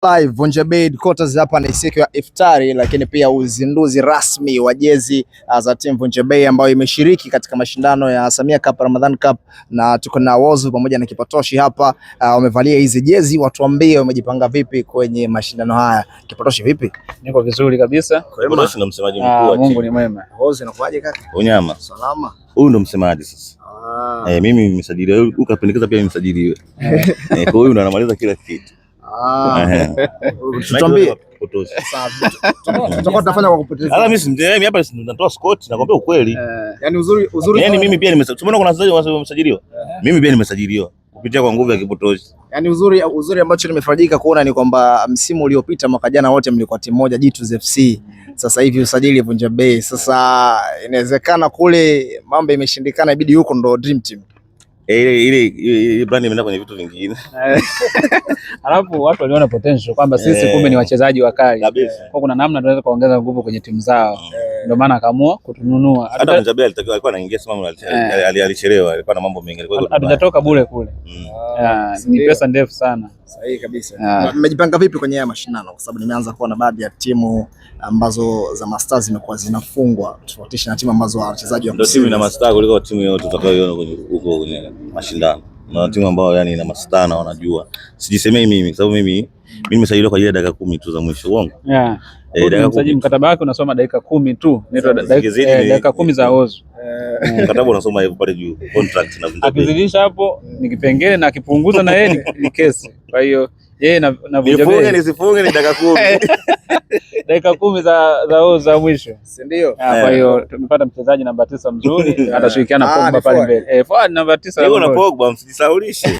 Live Vunja Bei Headquarters hapa ni siku ya iftari, lakini pia uzinduzi rasmi wa jezi za timu Vunja Bei ambayo imeshiriki katika mashindano ya Samia Cup, Ramadhan Cup, na tuko na Whozu pamoja na Kipatoshi hapa. Wamevalia hizi jezi, watuambie wamejipanga vipi kwenye mashindano haya. Kipatoshi vipi? Niko vizuri kabisa. Kipatoshi ndo msemaji mkuu wa timu. Mungu ni mwema. Whozu inakuaje kaka? Unyama. Salama. Huyu ndo msemaji sasa. Mimi nimesajiliwa, ukapendekeza pia nimesajiliwe. Kwa hiyo ndo anamaliza kila kitu. Tuambie. Tutakuwa tunafanya kwa kupoteza. Ala mimi hapa natoa Scott, nakwambia ukweli. Yaani uzuri. Yaani mimi pia nimesajiliwa. Kuna wachezaji wamesajiliwa. Mimi pia nimesajiliwa kupitia kwa nguvu ya Kipatoshi. Yaani uzuri ambacho nimefarijika kuona ni kwamba msimu uliopita mwaka jana wote mlikuwa timu moja Jitu FC. Sasa hivi usajili Vunja Bei. Sasa inawezekana kule mambo imeshindikana, ibidi huko ndo dream team. Ile brand imeenda kwenye vitu vingine. Alafu watu waliona potential kwamba sisi kumbe ni wachezaji wakali. Kwa kuna namna tunaweza kuongeza nguvu kwenye timu zao. Ndio maana akaamua kutununua. Hata Vunja Bei alikuwa anaingia sema alichelewa, alikuwa na mambo mengi. Hatujatoka bure kule. Ni pesa ndefu sana. Sahihi kabisa. Mmejipanga vipi kwenye haya mashindano? Kwa sababu nimeanza kuona baadhi ya timu ambazo za masters zimekuwa zinafungwa tofautisha na timu ambazo wachezaji wa ndio timu ina mastaa kuliko timu yote utakayoiona kwenye mashindano. Na timu ambao yani ina mastaa na wanajua. Sijisemei mimi kwa sababu mimi nimesajiliwa kwa ajili ya dakika 10 tu za mwisho. Uongo? Mchezaji mkataba wake unasoma dakika 10 tu. Inaitwa dakika 10 za Whozu. Mkataba unasoma hivyo pale juu, contract na Vunja Bei. Akizidisha hapo ni kipengele na akipunguza na yeye ni kesi. Kwa hiyo yeye na Vunja Bei nisifunge ni dakika 10. Dakika 10 za Whozu za mwisho. Si ndio? Kwa hiyo tumepata mchezaji namba 9 mzuri, atashirikiana Pogba pale mbele. Forward namba 9 hiyo na Pogba msijisaulishe.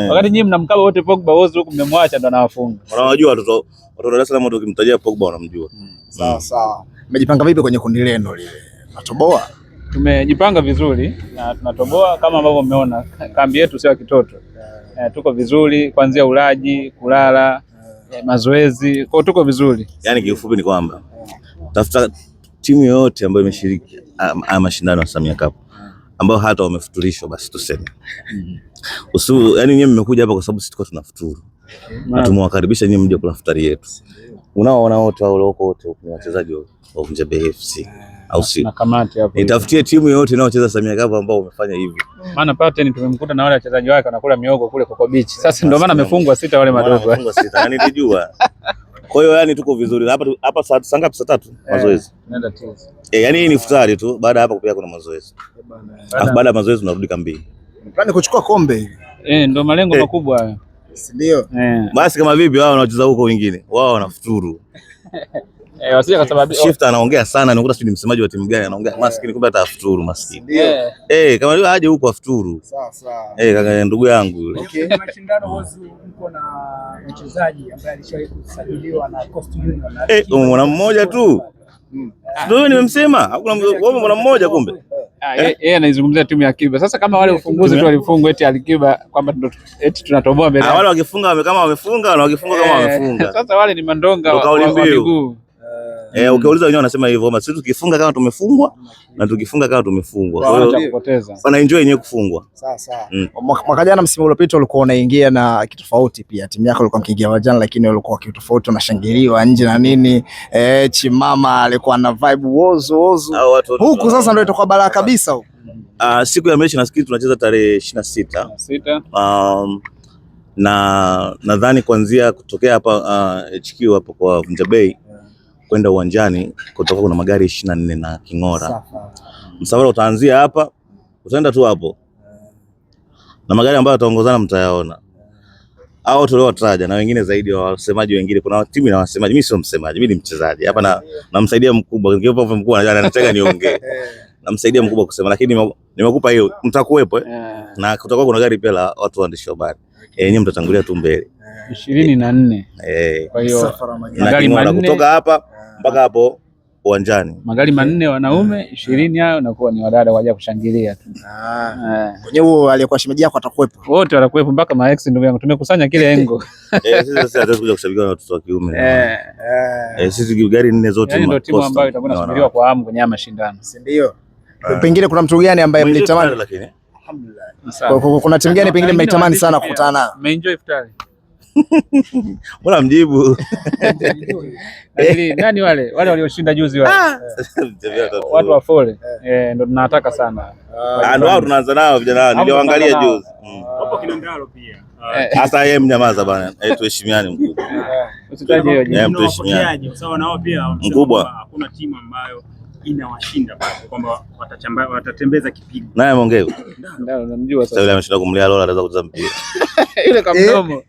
Wakati nyinyi mnamkaba wote Pogba, Whozu huko mmemwacha ndo anawafunga. Unawajua watoto wa Dar es Salaam ndio ukimtajia Pogba wanamjua. Sawa. Mmejipanga vipi kwenye kundi lenu lile? Natoboa. Tumejipanga vizuri na tunatoboa kama ambavyo umeona. Kambi yetu sio kitoto. Tuko vizuri kuanzia ulaji, kulala, mazoezi. Kwa tuko vizuri. Yaani kiufupi ni kwamba tafuta timu yote ambayo imeshiriki mashindano ya Samia Cup ambao hata wamefuturishwa basi tuseme. Yaani nyinyi mmekuja hapa kwa sababu sisi tuko tunafuturu. Na tumewakaribisha nyinyi mje kula futari yetu. Unaoona wote wao loko wote ni wachezaji wa Vunja Bei FC. Au si? Na kamati hapo. Nitafutie timu yote inayocheza Samia Cup ambao wamefanya hivyo. Maana Paten tumemkuta na wale wachezaji wake wanakula miogo kule Coco Beach. Sasa ndio maana amefungwa 6 wale madogo. Amefungwa 6 na nilijua. Kwa hiyo yani tuko vizuri. Hapa saa ngapi? Saa 3 mazoezi. Nenda tizi. Yani hii ni futari tu, baada hapa pia kuna mazoezi. Baada ya mazoezi tunarudi kambini. Plani kuchukua kombe hili. Ndio malengo makubwa hayo. Ndio. Basi kama vipi wao wanacheza huko wengine? Wao wanafuturu. Wasije kwa sababu Shifter anaongea sana, nakuta sisi ni msemaji wa timu gani anaongea maskini, kumbe hata afuturu maskini. Ndio. Kama leo aje huko afuturu. Sawa. Kaka ndugu yangu yule. Okay. Mashindano Whozu mko na mchezaji ambaye alishawahi kusajiliwa na Coastal Union. Mwana mmoja tu. Ndio nimemsema, hakuna wewe mwana mmoja kumbe. Yeye anaizungumzia timu ya Akiba. Sasa kama wale ufunguzi tu walifungwa eti Alikiba kwamba eti tunatoboa mbele. Wale wakifunga kama wamefunga na wakifunga kama wamefunga. Sasa wale ni mandonga wa miguu. Ukiuliza wenyewe wanasema hivyo, kama sisi tukifunga kama tumefungwa na tukifunga kama tumefungwa. Kwa hiyo kupoteza. Wana enjoy yenyewe kufungwa. Sawa. Mwaka jana msimu uliopita ulikuwa unaingia na kitu tofauti pia. Timu yako ilikuwa mkiingia wajana, lakini ulikuwa kitu tofauti, unashangiliwa nje na nini. Chimama alikuwa na vibe Whozu. Huku sasa ndio itakuwa balaa kabisa huko. Siku ya mechi nafikiri tunacheza tarehe 26. Na nadhani kuanzia kutokea hapa HQ hapo kwa Vunja Bei kwenda uwanjani kutoka kuna magari 24 na king'ora. Msafara utaanzia hapa, utaenda tu hapo. Na magari ambayo yataongozana mtayaona. Hao tuliowataja na wengine zaidi wa wasemaji wengine. Kuna timu ina wasemaji, mimi sio msemaji, mimi ni mchezaji. Hapa namsaidia mkubwa, nikiwa mkubwa anataka niongee. Namsaidia mkubwa kusema, lakini nimekupa hiyo mtakuwepo na kutakuwa kuna gari pia la watu waandishi wa habari. Nyinyi mtatangulia tu mbele. 24. Kwa hiyo magari manne kutoka hapa mpaka hapo uwanjani. Magari 4 wanaume, 20 hao nakuwa ni wadada waje kushangilia tu. Kwenye huo aliyekuwa shemeji yako atakuwepo. Wote watakuwepo mpaka ma ex ndugu yangu. Tumekusanya kile engo. Sisi hatuwezi kuja kushabikiana na watoto wa kiume. Sisi gari 4 zote ndio timu ambayo itakuwa inasubiriwa kwa hamu kwenye mashindano. Si ndio? Pengine kuna mtu gani ambaye mlitamani? Lakini alhamdulillah. Kuna timu gani pengine mnaitamani sana kukutana nayo? Mmeenjoy iftari? Mbona mjibu? Nani wale walioshinda juzi wale? Watu wa Fole. Ndio tunataka sana. Ndio wao tunaanza nao vijana, niliwaangalia juzi. Hapo Kinondaro pia. Sasa yeye mnyamaza bana, tuheshimiane mkubwa. Usitaje hiyo jina. Tuheshimiane. Kwa sababu nao pia mkubwa, hakuna timu ambayo inawashinda basi kwamba watatembeza kipigo. Naye ameongea. Ndio namjua sasa. Yule ameshinda kumlea Lola, anaweza kucheza mpira. Yule kamdomo.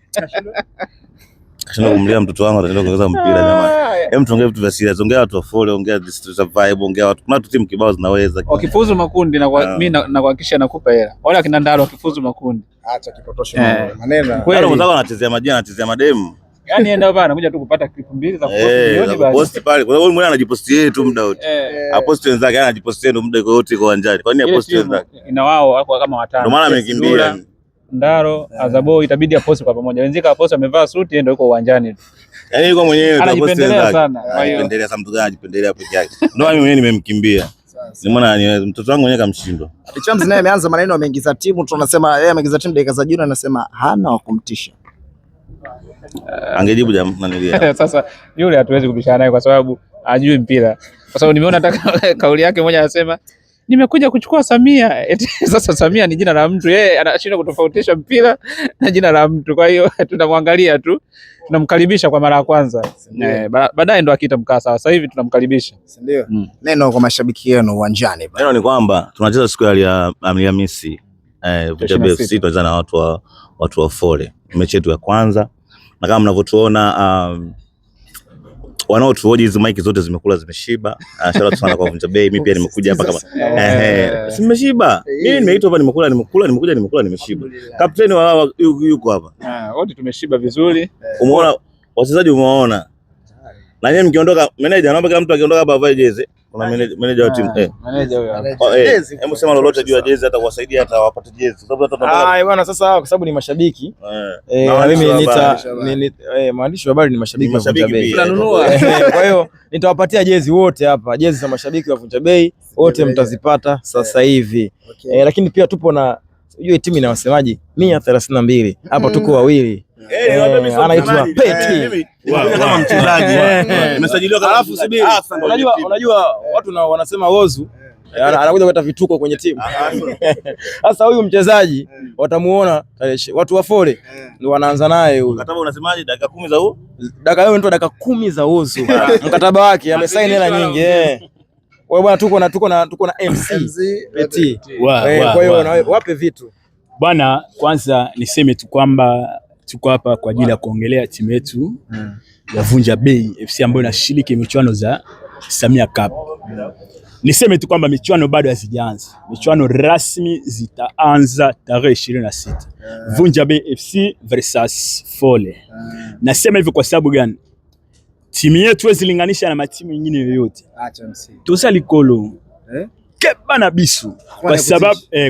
Kashinda kumlea mtoto wangu, ataenda kucheza mpira jamani. Hem, tuongee vitu vya serious, ongea watu wa Fole, ongea district vibe, ongea watu. Kuna timu kibao zinaweza. Wakifuzu makundi na mimi na kuhakikisha nakupa hela. Wale akina Ndaro wakifuzu makundi. Acha kipotosho maneno. Kweli mzao anachezea majina, anachezea mademu. Yaani enda bana anakuja tu kupata clip mbili za post pale. Kwa sababu mwenyewe anajiposti yeye tu muda wote. Aposti wenzake, anajiposti yeye muda wote kwa uwanjani. Kwa nini aposti wenzake? Ina wao wako kama watano. Ndio maana amekimbia. Ndaro, Azabo itabidi aposti kwa pamoja. Wenzika aposti amevaa suti ndio yuko uwanjani tu. Yaani yuko mwenyewe tu aposti wenzake. Anajipendelea sana mtu gani ajipendelea peke yake. Ndio mimi mwenyewe nimemkimbia. Nimeona mtoto wangu mwenyewe kamshindwa. Chamzi naye ameanza maneno, ameingiza timu, tunasema yeye ameingiza timu dakika za jioni, anasema hana wa kumtisha. Angejibu jamani. Sasa yule hatuwezi kubishana naye kwa sababu ajui mpira. Kwa sababu nimeona hata kauli yake moja anasema nimekuja kuchukua Samia. Sasa Samia ni jina la mtu, yeye anashindwa kutofautisha mpira na jina la mtu. Kwa hiyo tunamwangalia tu, tunamkaribisha kwa mara ya kwanza. Baadaye ndo akiita mkaa sawa. Sasa hivi tunamkaribisha. Ndio. Neno kwa mashabiki wenu uwanjani. Neno ni kwamba tunacheza siku ya Alhamisi. Vunja Bay FC tunacheza na watu wa Fole. Mechi yetu ya kwanza. Na kama mnavyotuona wanaotuoji hizo mic zote zimekula zimeshiba. Shout out sana kwa Vunja Bay. Mimi pia nimekuja hapa kama simeshiba. Mimi nimeitwa hapa nimekula nimeshiba. Kapteni wao yuko hapa. Wote tumeshiba vizuri. Umeona wachezaji umeona. Na yeye mkiondoka manager, naomba kila mtu akiondoka hapa avae jezi. Kuna manager wa timu manager huyo. Hebu sema lolote juu ya jezi, hata kuwasaidia hata wapate jezi. Bwana sasa kwa sababu ni mashabiki. Na mimi mwandishi wa habari ni mashabiki wa Vunja Bay. Tunanunua. Kwa hiyo nitawapatia jezi wote hapa. Jezi za mashabiki wa Vunja Bay wote mtazipata sasa hivi. Lakini pia tupo na hiyo timu ina wasemaji 132. Hapa tuko wawili. Anaitwa Peti. Kama mchezaji nimesajiliwa kama. Alafu subiri. Unajua watu wanasema Wozu anakuja kuleta vituko kwenye timu. Sasa huyu mchezaji watamuona watu wa Fole ndio wanaanza naye huyu. Mkataba unasemaje? Dakika 10 za huu? Dakika 10 za Wozu. Mkataba wake amesaini hela nyingi Wewe bwana tuko na MC Peti. Kwa hiyo wape vitu. Bwana, kwanza niseme tu kwamba tuko hapa kwa ajili ya kuongelea timu yetu ya Vunja Bay FC ambayo inashiriki michuano za Samia Cup. Niseme tu kwamba michuano bado hazijaanza. Michuano rasmi zitaanza tarehe 26. Vunja Bay FC versus Fole. Nasema hivyo kwa sababu gani? Timu yetu wezilinganisha na matimu mengine yoyote. Acha MC. Tosa likolo. Keba na bisu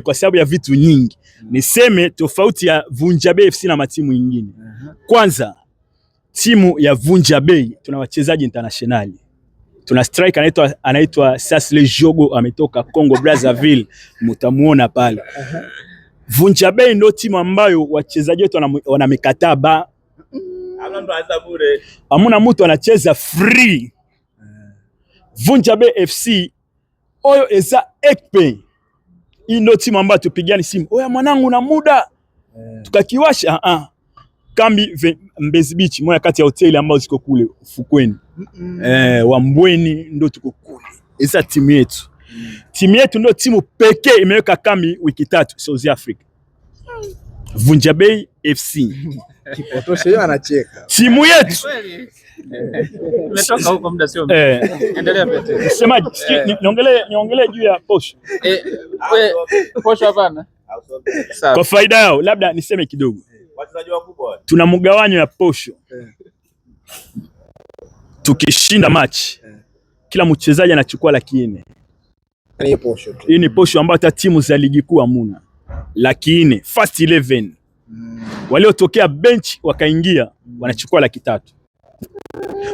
kwa sababu ya vitu nyingi. Niseme tofauti ya Vunja Bay FC na matimu mengine. Kwanza, timu ya Vunja Bay tuna wachezaji internationali. Tuna striker anaitwa Sasle Jogo, ametoka Congo Brazzaville, mtamuona pale. Vunja Bay ndio timu ambayo wachezaji wetu wana mikataba. Hamuna mtu anacheza free. Vunja Bay FC oyo eza ekpe. Hii ndio timu ambayo tupigani simu. Oya mwanangu na muda. Tukakiwasha kambi Mbezi Beach, moja kati ya hoteli ambazo ziko kule ufukweni. Wambweni ndio tuko kule. Esa timu yetu. Timu yetu ndio timu pekee imeweka kambi wiki 3 South Africa. Vunja Bay FC. Kipotosho yeye anacheka. Timu yetu. Tumetoka huko muda sio. Endelea Pete. Msemaji, niongelee juu ya posho. Posho hapana. Kwa faida yao labda niseme kidogo. Wachezaji wakubwa. Tuna mgawanyo ya posho. Tukishinda match, kila mchezaji anachukua 400,000. Ni posho tu. Hii ni posho ambayo hata timu za ligi kuu hamuna. 400,000 first 11. Waliotokea bench wakaingia wanachukua 300,000.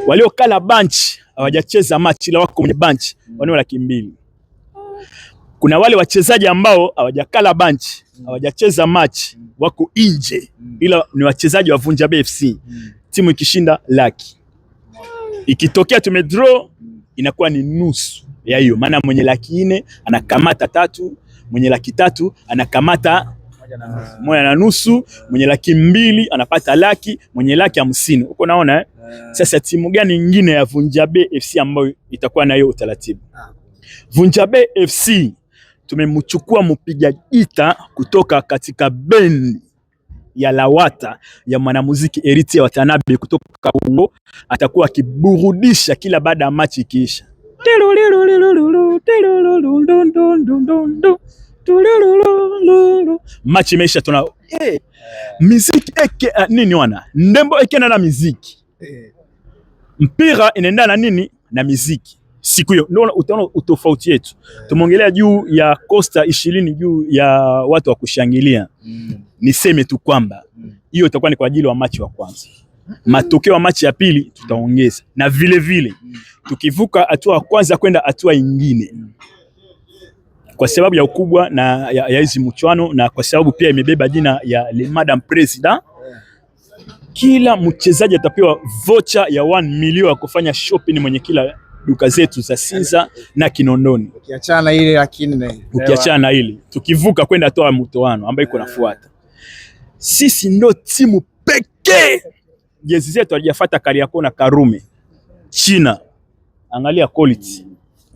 Waliokala bench hawajacheza match ila wako kwenye bench wanao 200,000. Kuna wale wachezaji ambao hawajakala bench hawajacheza match, wako nje, ila ni wachezaji wa Vunja Bei FC. Timu ikishinda laki, ikitokea tumedraw inakuwa ni nusu ya hiyo, maana mwenye laki 4 anakamata 3, mwenye laki 3 anakamata 1.5, mwenye laki 2 anapata laki, mwenye laki 50. Uko naona Sasa timu gani nyingine ya Vunja Bei FC ambayo itakuwa na hiyo utaratibu? Vunja Bei FC tumemchukua mpiga gita kutoka katika bendi ya Lawata ya mwanamuziki Eritie Watanabe kutoka Kongo, atakuwa akiburudisha kila baada ya machi ikiisha. Machi imeisha, tuna muziki eke nini wana ndembo eke na muziki, mpira inaendana na nini na muziki. Siku hiyo ndio utaona utofauti yetu. Tumeongelea juu ya Costa 20 juu ya watu wa kushangilia. Niseme tu kwamba hiyo itakuwa ni kwa ajili wa machi wa kwanza. Matokeo ya machi ya pili tutaongeza, na vile vile tukivuka hatua ya kwanza kwenda hatua nyingine, kwa sababu ya ukubwa na ya hizi mchuano, na kwa sababu pia imebeba jina ya Le Madame President, kila mchezaji atapewa voucher ya 1 milioni ya kufanya shopping mwenye kila duka zetu za Sinza na Kinondoni. Ukiachana ile lakini ukiachana ile tukivuka kwenda hatua ya mtoano ambayo iko nafuata, sisi ndo timu pekee jezi zetu hajafuata Kariakoo na Karume China. Angalia quality,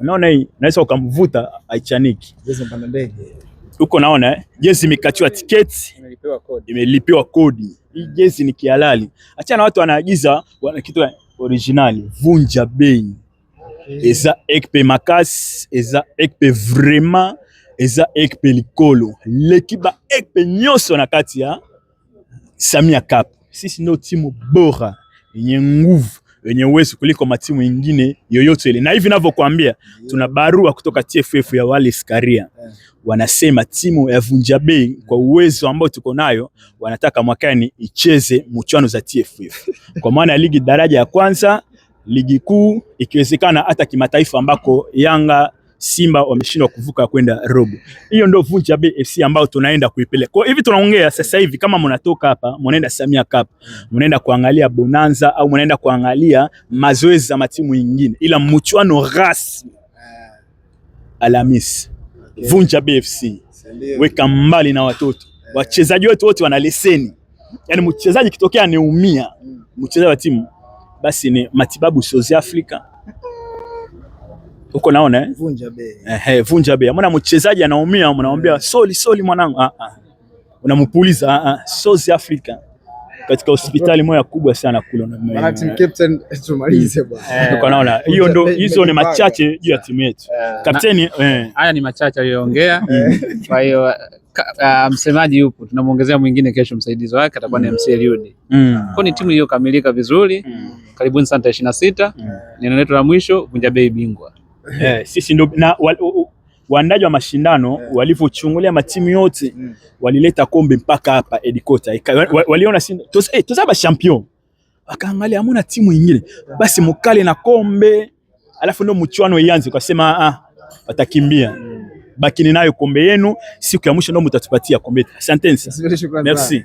unaona hii naweza ukamvuta haichaniki. jezi mpanda ndege uko naona jezi imekatiwa tiketi, imelipiwa kodi. Hii jezi ni kihalali. Achana watu wanaagiza wana kitu originali. Vunja Bei eza ekpe makas, eza ekpe vraiment, eza ekpe likolo, lekiba ekpe nyoso na kati ya Samia Cup. Sisi ndio timu bora yenye nguvu, yenye uwezo kuliko matimu mengine yoyote ile. Na hivi ninavyokuambia, tuna barua kutoka TFF ya Wallace Karia. Wanasema timu ya Vunja Bei kwa uwezo ambao tuko nayo, wanataka mwakani icheze mchuano za TFF. Kwa maana ya ligi daraja ya kwanza, ligi kuu, ikiwezekana hata kimataifa ambako Yanga, Simba wameshindwa kuvuka kwenda robo. Hiyo ndio Vunja Bei FC ambao tunaenda kuipeleka. Kwa hivi tunaongea sasa hivi, kama mnatoka hapa mnaenda Samia Cup, mnaenda kuangalia Bonanza au mnaenda kuangalia mazoezi za matimu mengine, ila mchuano rasmi Alhamisi. Vunja Bei FC weka mbali na watoto. Wachezaji wetu wote wana leseni. Yaani mchezaji kitokea aneumia, mchezaji wa timu, basi ni matibabu South Africa. Uko naona Vunja Bei. Vunja Bei. Mbona mchezaji anaumia mnamwambia soli mwanangu? Unampuliza South Africa katika hospitali moja kubwa sana kule. Bwana team captain, tumalize bwana. Uko naona hiyo ndo, hizo ni machache juu ya timu yetu. Kapteni haya ni machache aliyoongea. Kwa hiyo msemaji yupo, tunamuongezea mwingine kesho, msaidizi wake atakuwa ni MC Eliud. Kwa ni timu hiyo kamilika vizuri. Karibuni sana 26. Neno letu la mwisho, Vunja Bei bingwa. Sisi ndo na waandaji wa mashindano walivyochungulia matimu yote, walileta kombe mpaka hapa Edikota. Waliona tuzaba champion, wakaangalia hamuna timu nyingine, basi mukale na kombe, alafu ndio mchuano ianze. Kwa sema watakimbia, bakini nayo kombe yenu, siku ya mwisho ndio mtatupatia kombe. Asante. Merci.